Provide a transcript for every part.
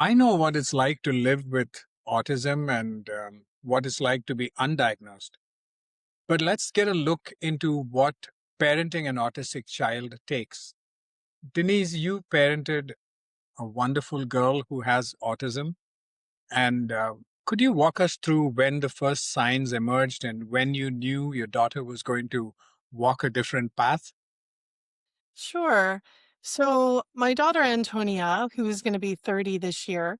I know what it's like to live with autism and what it's like to be undiagnosed. But let's get a look into what parenting an autistic child takes. Denise, you parented a wonderful girl who has autism. And could you walk us through when the first signs emerged and when you knew your daughter was going to walk a different path? Sure. So my daughter Antonia, who is going to be 30 this year,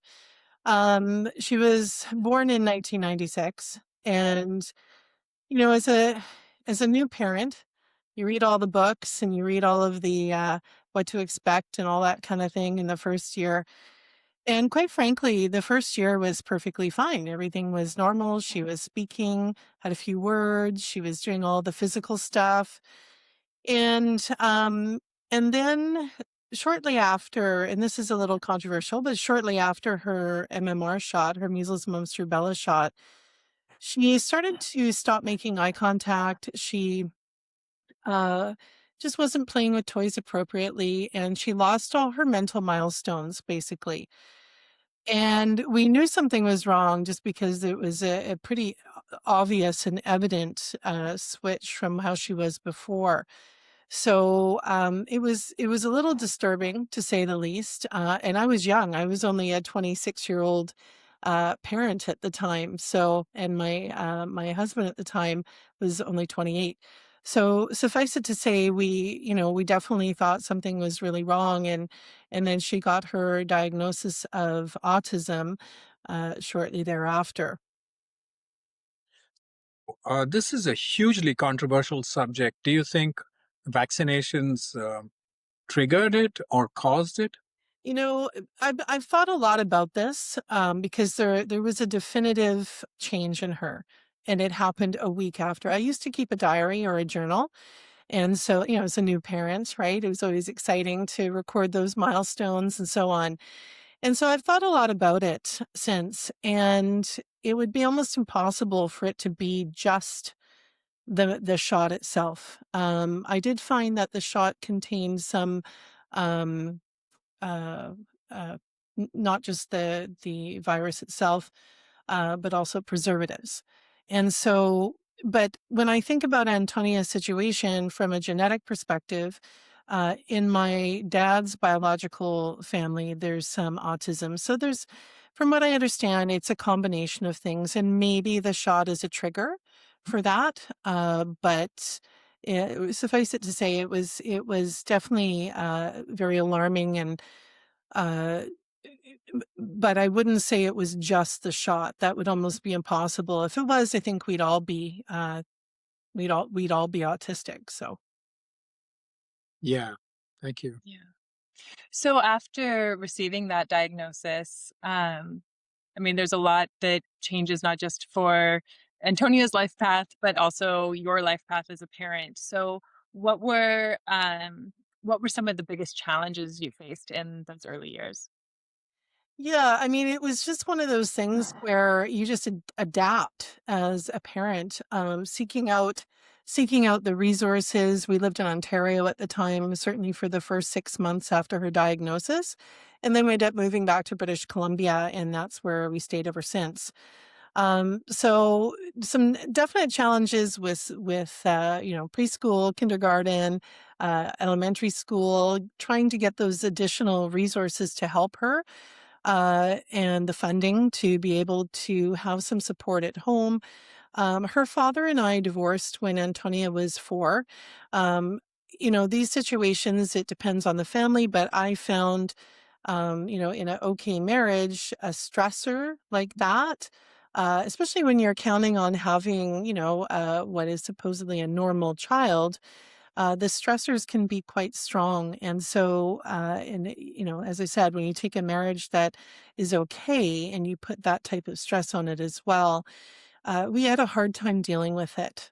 she was born in 1996, and as a new parent, you read all the books and you read all of the what to expect and all that kind of thing in the first year. And quite frankly, the first year was perfectly fine. Everything was normal. She was speaking, had a few words. She was doing all the physical stuff. And and then shortly after, and this is a little controversial, but shortly after her MMR shot, her measles, mumps, rubella shot, she started to stop making eye contact. She uh, just wasn't playing with toys appropriately, and she lost all her mental milestones, basically. And we knew something was wrong just because it was a pretty obvious and evident switch from how she was before. So it was a little disturbing to say the least. And I was young; I was only a 26-year-old parent at the time. So, and my husband at the time was only 28. So suffice it to say, we definitely thought something was really wrong, and then she got her diagnosis of autism shortly thereafter. This is a hugely controversial subject. Do you think vaccinations triggered it or caused it? I've thought a lot about this because there was a definitive change in her, and it happened a week after. I used to keep a diary or a journal, and so as a new parent, right, it was always exciting to record those milestones and so on. And so I've thought a lot about it since, and it would be almost impossible for it to be just the shot itself. I did find that the shot contained some. Um, uh, uh, Not just the virus itself, but also preservatives. And so, but when I think about Antonia's situation from a genetic perspective, in my dad's biological family, there's some autism. So from what I understand, it's a combination of things, and maybe the shot is a trigger for that. But suffice it to say, it was definitely very alarming, and uh, but I wouldn't say it was just the shot. That would almost be impossible. If it was, I think we'd all be autistic. So Yeah, thank you. Yeah. So after receiving that diagnosis, I mean, there's a lot that changes not just for Antonia's life path, but also your life path as a parent. So what were um, what were some of the biggest challenges you faced in those early years? yeah, I mean, it was just one of those things where you just adapt as a parent, seeking out the resources. We lived in Ontario at the time, certainly for the first 6 months after her diagnosis, and then we ended up moving back to British Columbia, and that's where we stayed ever since. So some definite challenges with preschool, kindergarten, elementary school, trying to get those additional resources to help her, and the funding to be able to have some support at home. Her father and I divorced when Antonia was 4. Um, these situations, it depends on the family, but I found, in an okay marriage, a stressor like that, especially when you're counting on having, what is supposedly a normal child, the stressors can be quite strong. And so, as I said, when you take a marriage that is okay and you put that type of stress on it as well, we had a hard time dealing with it.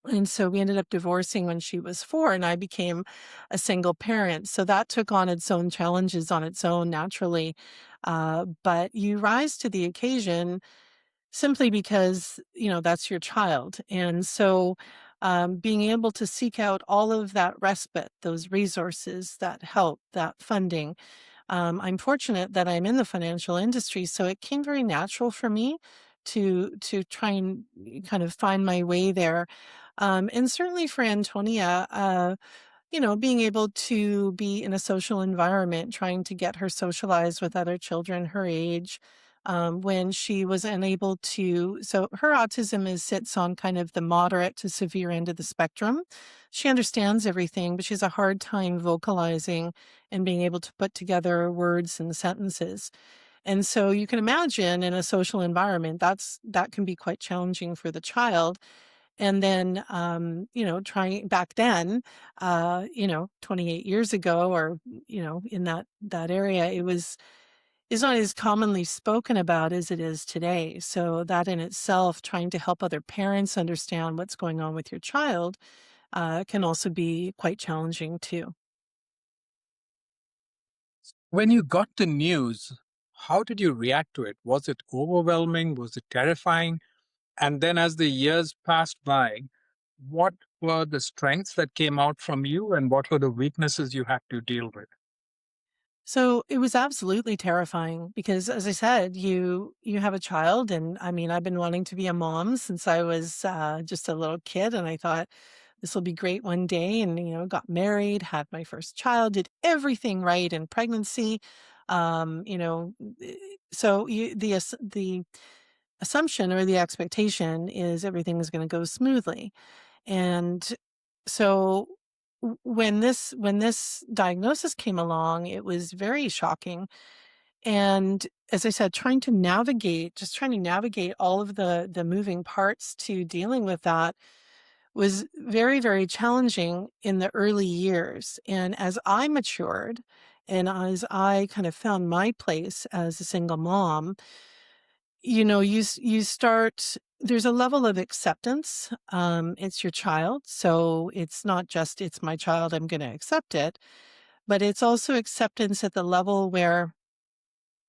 And so we ended up divorcing when she was 4, and I became a single parent. So that took on its own challenges on its own naturally. But you rise to the occasion simply because, that's your child. And so being able to seek out all of that respite, those resources, that help, that funding, I'm fortunate that I'm in the financial industry, so it came very natural for me to try and kind of find my way there. And certainly for Antonia, being able to be in a social environment, trying to get her socialized with other children her age, when she was unable to. So her autism sits on kind of the moderate to severe end of the spectrum. She understands everything, but she has a hard time vocalizing and being able to put together words and sentences. And so you can imagine in a social environment, that can be quite challenging for the child. And then, trying back then, 28 years ago, or, in that area, is not as commonly spoken about as it is today. So that in itself, trying to help other parents understand what's going on with your child, can also be quite challenging too. When you got the news, how did you react to it? Was it overwhelming? Was it terrifying? And then as the years passed by, what were the strengths that came out from you and what were the weaknesses you had to deal with? So it was absolutely terrifying because, as I said, you have a child, and I mean, I've been wanting to be a mom since I was just a little kid, and I thought this will be great one day, and got married, had my first child, did everything right in pregnancy, um, you know, eh, so the assumption or the expectation is everything is going to go smoothly, and so when this diagnosis came along, it was very shocking. And as I said, trying to navigate all of the moving parts to dealing with that was very, very challenging in the early years. And as I matured and as I kind of found my place as a single mom, you start, there's a level of acceptance. It's your child, so it's not just it's my child, I'm going to accept it, but it's also acceptance at the level where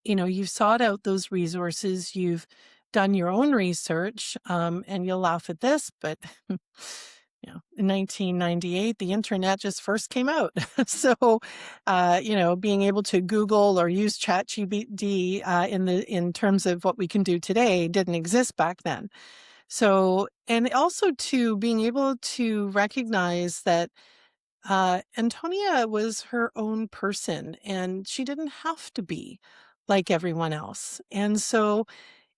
you've sought out those resources, you've done your own research, and you'll laugh at this, but in 1998, the internet just first came out. So, being able to Google or use ChatGPT in terms of what we can do today didn't exist back then. So, and also to being able to recognize that Antonia was her own person and she didn't have to be like everyone else. And so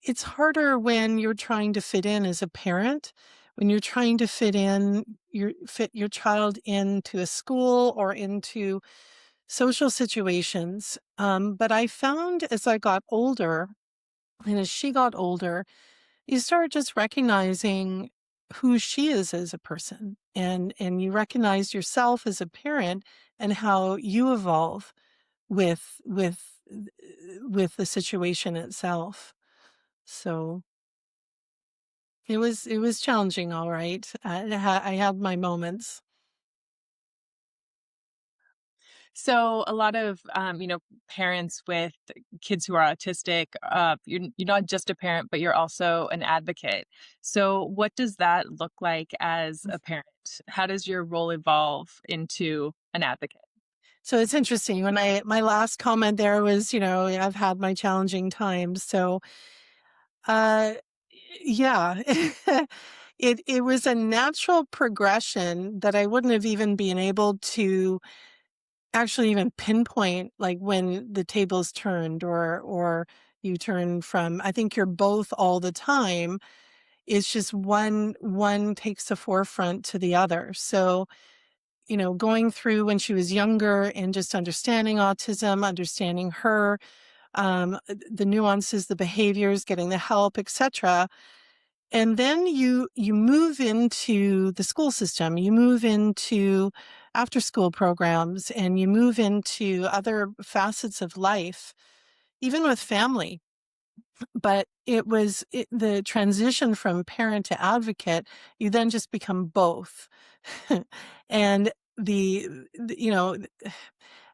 it's harder when you're trying to fit in as a parent, when you're trying to fit your child into a school or into social situations. But I found as I got older and as she got older, you start just recognizing who she is as a person, and you recognize yourself as a parent and how you evolve with with the situation itself. So it was challenging, all right. I had my moments. So a lot of parents with kids who are autistic, you're not just a parent, but you're also an advocate. So what does that look like as a parent? How does your role evolve into an advocate? So it's interesting when my last comment there was, I've had my challenging times. So uh yeah. It was a natural progression that I wouldn't have even been able to actually even pinpoint, like when the tables turned, or you turn from, I think you're both all the time. It's just one takes the forefront to the other. So, going through when she was younger and just understanding autism, understanding her, the nuances, the behaviors, getting the help, etc. And then you move into the school system, you move into after school programs, and you move into other facets of life, even with family. But the transition from parent to advocate, you then just become both. And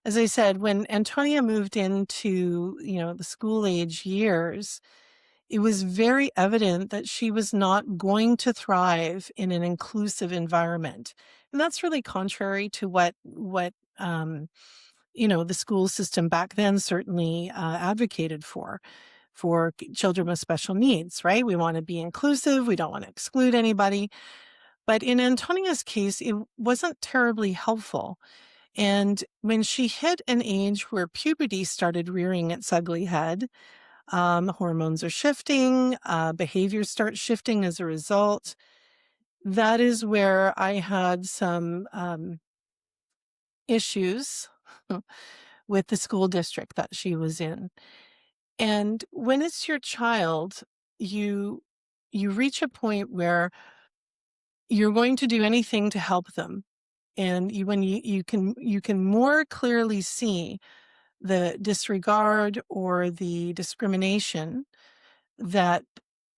as I said, when Antonia moved into, the school age years, it was very evident that she was not going to thrive in an inclusive environment. And that's really contrary to what the school system back then certainly advocated for children with special needs, right? We want to be inclusive. We don't want to exclude anybody. But in Antonia's case, it wasn't terribly helpful. And when she hit an age where puberty started rearing its ugly head, hormones are shifting, behaviors start shifting as a result. That is where I had some issues with the school district that she was in. And when it's your child, you reach a point where you're going to do anything to help them. And when you can more clearly see the disregard or the discrimination that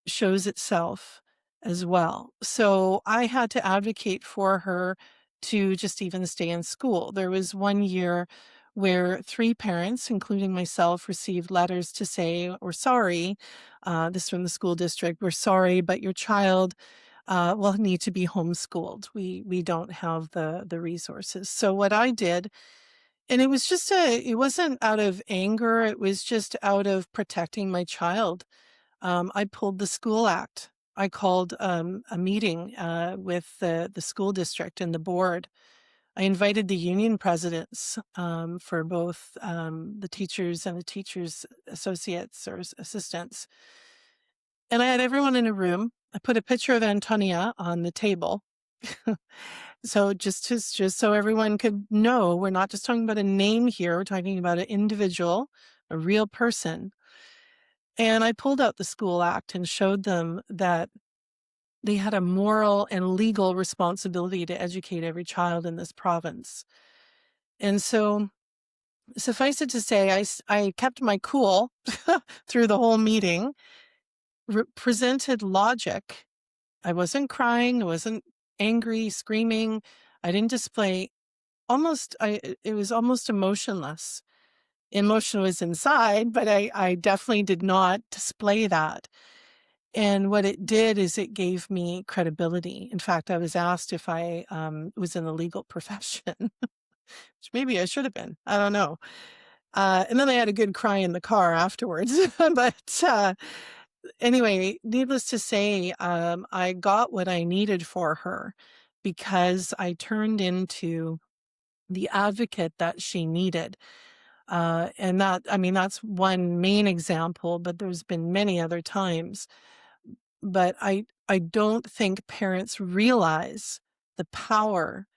shows itself as well. So I had to advocate for her to just even stay in school. There was one year where 3 parents, including myself, received letters to say, "We're sorry," this from the school district, "We're sorry, but your child will need to be homeschooled. We don't have the resources." So what I did, and it wasn't out of anger, it was just out of protecting my child. I pulled the school act. I called a meeting with the school district and the board. I invited the union presidents for both the teachers and the teachers' associates or assistants. And I had everyone in a room. I put a picture of Antonia on the table. So just so everyone could know, we're not just talking about a name here, we're talking about an individual, a real person. And I pulled out the school act and showed them that they had a moral and legal responsibility to educate every child in this province. And so suffice it to say, I kept my cool through the whole meeting, presented logic. I wasn't crying. I wasn't angry, screaming. I didn't display it was almost emotionless. Emotion was inside, but I definitely did not display that. And what it did is it gave me credibility. In fact, I was asked if I was in the legal profession, which maybe I should have been. I don't know. And then I had a good cry in the car afterwards. But anyway, needless to say, I got what I needed for her because I turned into the advocate that she needed. And that's one main example, but there's been many other times. But I don't think parents realize the power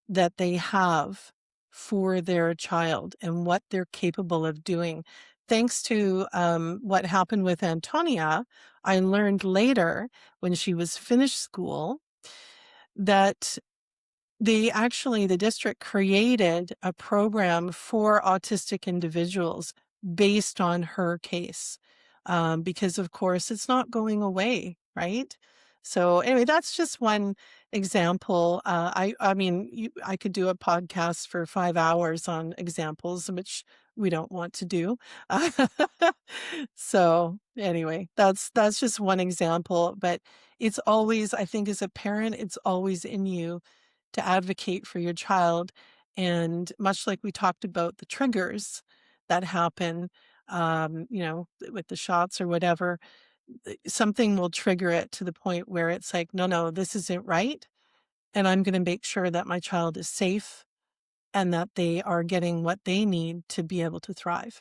that they have for their child and what they're capable of doing. Thanks to what happened with Antonia, I learned later when she was finished school that the district created a program for autistic individuals based on her case. Because of course it's not going away, right? So anyway, that's just one example. I could do a podcast for 5 hours on examples, which we don't want to do. So anyway, that's just one example, but it's always, I think as a parent, it's always in you to advocate for your child. And much like we talked about the triggers that happen, with the shots or whatever, something will trigger it to the point where it's like, no, this isn't right. And I'm going to make sure that my child is safe and that they are getting what they need to be able to thrive.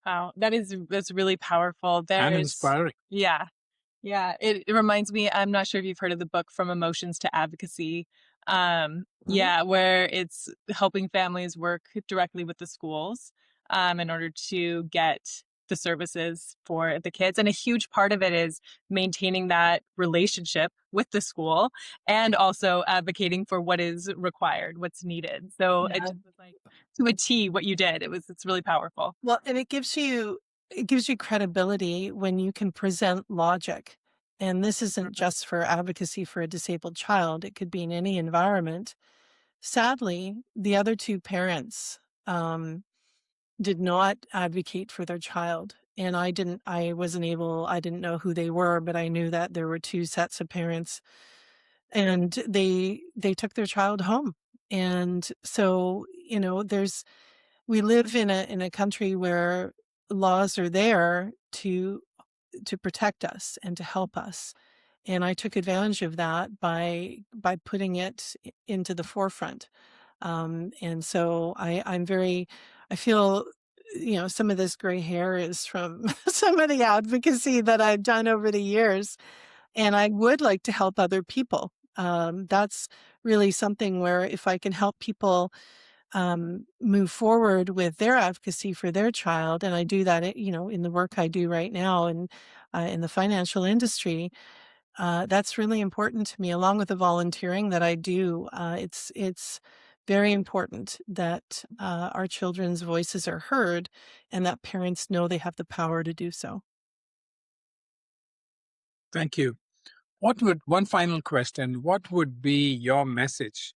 Wow, that's really powerful. And There's inspiring. Yeah. Yeah, it reminds me, I'm not sure if you've heard of the book From Emotions to Advocacy. Yeah, where it's helping families work directly with the schools in order to get the services for the kids. And a huge part of it is maintaining that relationship with the school and also advocating for what is required, what's needed. So it Yeah. just was like to a T what you did. It's really powerful. Well, and it gives you credibility when you can present logic. And this isn't just for advocacy for a disabled child. It could be in any environment. Sadly, the other 2 parents did not advocate for their child. And I didn't know who they were, but I knew that there were 2 sets of parents, and they took their child home. And so, we live in a country where laws are there to protect us and to help us. And I took advantage of that by putting it into the forefront. And so I feel, some of this gray hair is from some of the advocacy that I've done over the years. And I would like to help other people. That's really something where if I can help people move forward with their advocacy for their child, and I do that, in the work I do right now and in the financial industry, that's really important to me, along with the volunteering that I do. It's very important that our children's voices are heard and that parents know they have the power to do so. Thank you. One final question, what would be your message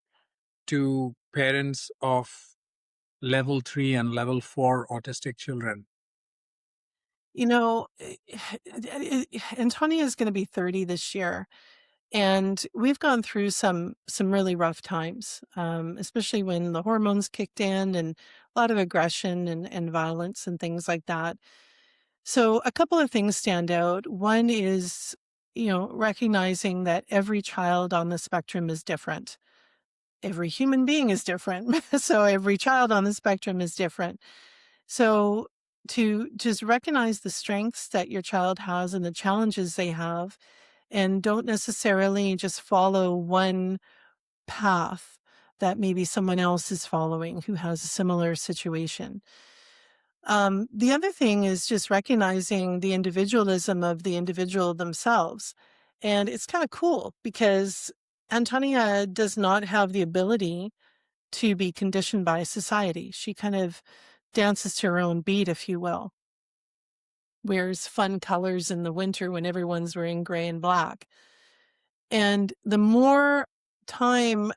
to parents of level 3 and level 4 autistic children? You know, Antonia is going to be 30 this year, and we've gone through some really rough times, especially when the hormones kicked in and a lot of aggression and violence and things like that. So a couple of things stand out. One is, recognizing that every child on the spectrum is different. Every human being is different. So every child on the spectrum is different. So to just recognize the strengths that your child has and the challenges they have, and don't necessarily just follow one path that maybe someone else is following who has a similar situation. The other thing is just recognizing the individualism of the individual themselves. And it's kind of cool because Antonia does not have the ability to be conditioned by society. She kind of dances to her own beat, if you will, wears fun colors in the winter when everyone's wearing gray and black. And the more time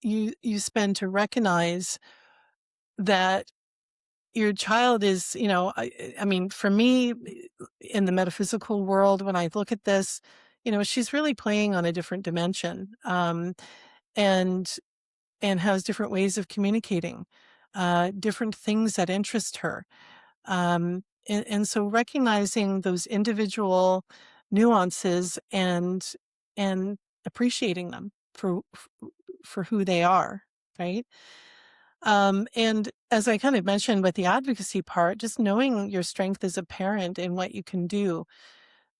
you spend to recognize that your child is, I mean, for me, in the metaphysical world, when I look at this, she's really playing on a different dimension, and has different ways of communicating, different things that interest her. And so recognizing those individual nuances and appreciating them for who they are, right? And as I kind of mentioned with the advocacy part, just knowing your strength as a parent and what you can do.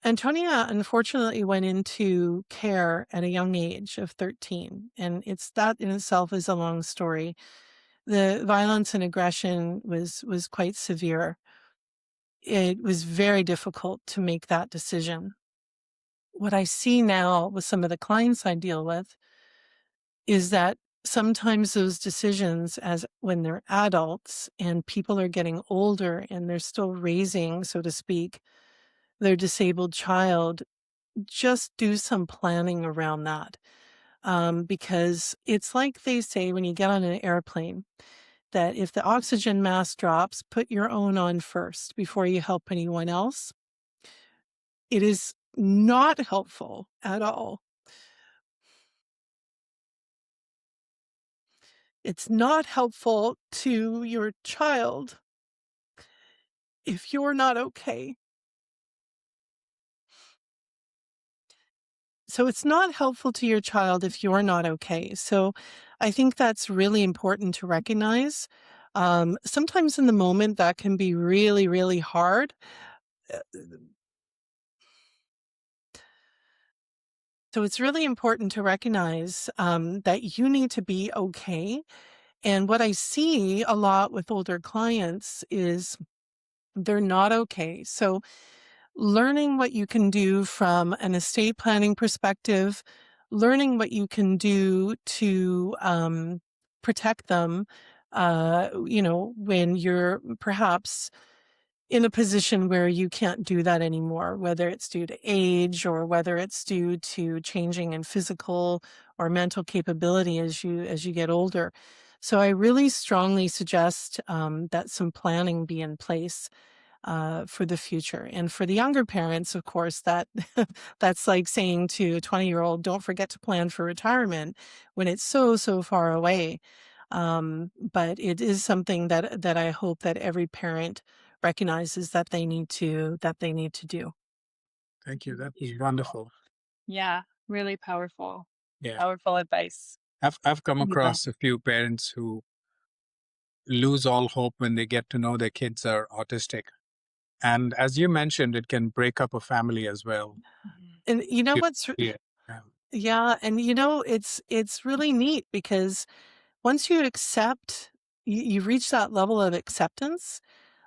Antonia unfortunately went into care at a young age of 13, and that in itself is a long story. The violence and aggression was quite severe. It was very difficult to make that decision. What I see now with some of the clients I deal with is that sometimes those decisions, as when they're adults and people are getting older and they're still raising, so to speak, their disabled child, just do some planning around that. Because it's like they say when you get on an airplane, that if the oxygen mask drops, put your own on first before you help anyone else. It is not helpful at all. It's not helpful to your child if you're not okay. So it's not helpful to your child if you're not okay. So I think that's really important to recognize. Sometimes in the moment that can be really, really hard. Uh, So it's really important to recognize that you need to be okay. And what I see a lot with older clients is they're not okay. So learning what you can do from an estate planning perspective, learning what you can do to protect them, when you're perhaps in a position where you can't do that anymore, whether it's due to age or whether it's due to changing in physical or mental capability as you get older. So I really strongly suggest that some planning be in place. for the future. And for the younger parents, of course, that that's like saying to a 20-year-old, don't forget to plan for retirement when it's so far away. But it is something that I hope that every parent recognizes that they need to do. Thank you. That was wonderful. Yeah, really powerful. Yeah. Powerful advice. I've come Really well. across a few parents who lose all hope when they get to know their kids are autistic. And as you mentioned, it can break up a family as well. And you know You- what's Yeah. Yeah. yeah, and it's really neat because once you accept, you reach that level of acceptance,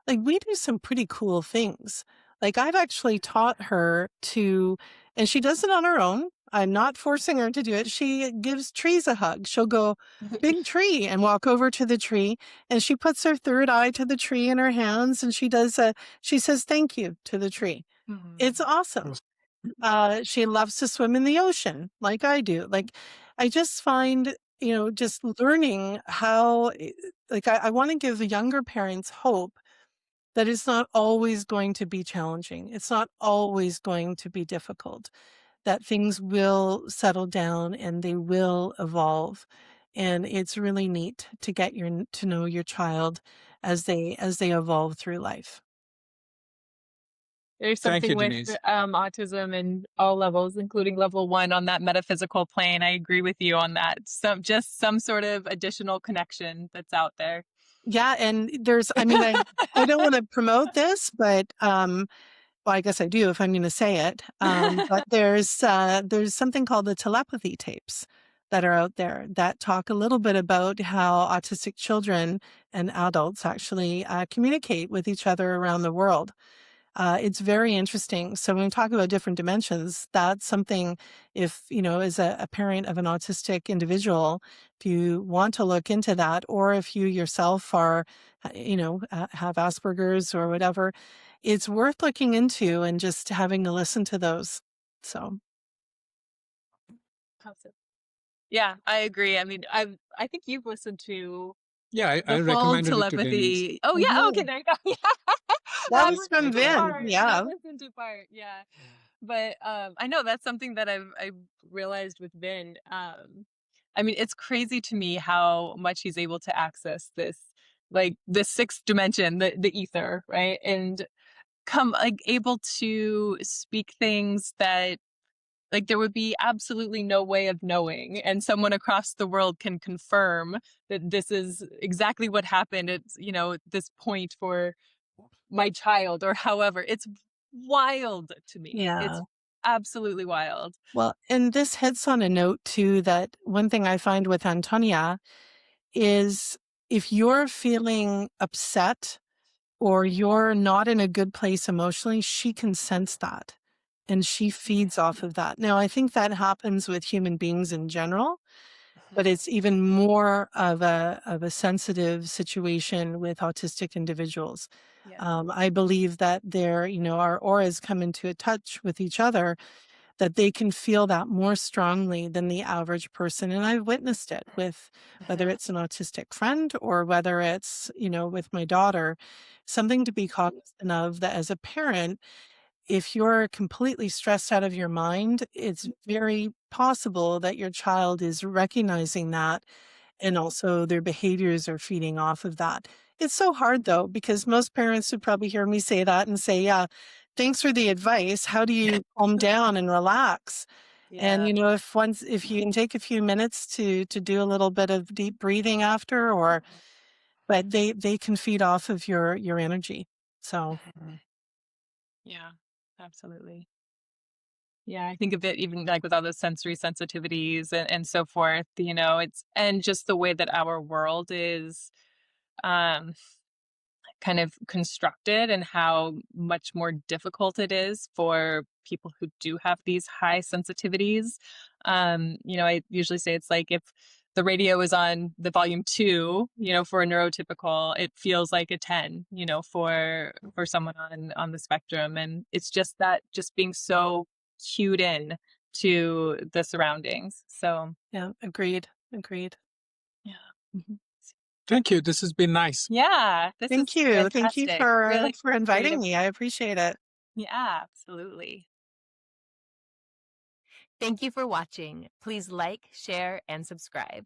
like we do some pretty cool things. Like I've actually taught her to, and she does it on her own. I'm not forcing her to do it. She gives trees a hug. She'll go, big tree, and walk over to the tree. And she puts her third eye to the tree in her hands and she says thank you to the tree. It's awesome. She loves to swim in the ocean like I do. Like, I just find, just learning how, like, I want to give the younger parents hope that it's not always going to be challenging. It's not always going to be difficult, that things will settle down and they will evolve. And it's really neat to to know your child as they evolve through life. There's Thank you, something with Denise. autism in all levels, including level 1 on that metaphysical plane. I agree with you on that. Just some sort of additional connection that's out there. Yeah, and I mean, I don't want to promote this, but well, I guess I do if I'm going to say it. But there's something called the telepathy tapes that are out there that talk a little bit about how autistic children and adults actually communicate with each other around the world. It's very interesting. So when we talk about different dimensions, that's something, if, as a parent of an autistic individual, if you want to look into that, or if you yourself are, have Asperger's or whatever, it's worth looking into and just having to listen to those. So. Awesome. Yeah, I agree. I mean, I think you've listened to Yeah, I the full recommended it to Denise. telepathy. Oh yeah, okay, Mhm. there you go. Yeah. That I've was from listened to Recommended Vin. part. it. Yeah. I've listened to part. Yeah. But I know that's something that I've realized with Vin. I mean, it's crazy to me how much he's able to access this, like the sixth dimension, the ether, right? And come like able to speak things that like there would be absolutely no way of knowing, and someone across the world can confirm that this is exactly what happened at this point for my child, or however. It's wild to me. It's Yeah. absolutely wild. Well, and this hits on a note too, that one thing I find with Antonia is if you're feeling upset or you're not in a good place emotionally, she can sense that and she feeds off of that. Now, I think that happens with human beings in general, but it's even more of a sensitive situation with autistic individuals. Yeah. I believe that our auras come into a touch with each other, that they can feel that more strongly than the average person. And I've witnessed it with whether it's an autistic friend or whether it's, with my daughter, something to be cognizant of, that as a parent, if you're completely stressed out of your mind, it's very possible that your child is recognizing that and also their behaviors are feeding off of that. It's so hard though, because most parents would probably hear me say that and say, yeah, thanks for the advice. How do you calm down and relax? And Yeah. if you can take a few minutes to do a little bit of deep breathing after, or but they can feed off of your energy. So Yeah, absolutely. Yeah, I think of it even like with all those sensory sensitivities and so forth, it's and just the way that our world is um kind of constructed, and how much more difficult it is for people who do have these high sensitivities. I usually say it's like if the radio is on the volume 2, for a neurotypical, it feels like a 10, for someone on the spectrum. And it's just that, just being so cued in to the surroundings. So yeah, agreed. yeah. Mhm. Thank you. This has been nice. Yeah, this Thank is you. Thank you fantastic. Really for great. inviting me. I appreciate it. Yeah, absolutely. Thank you for watching. Please like, share, and subscribe.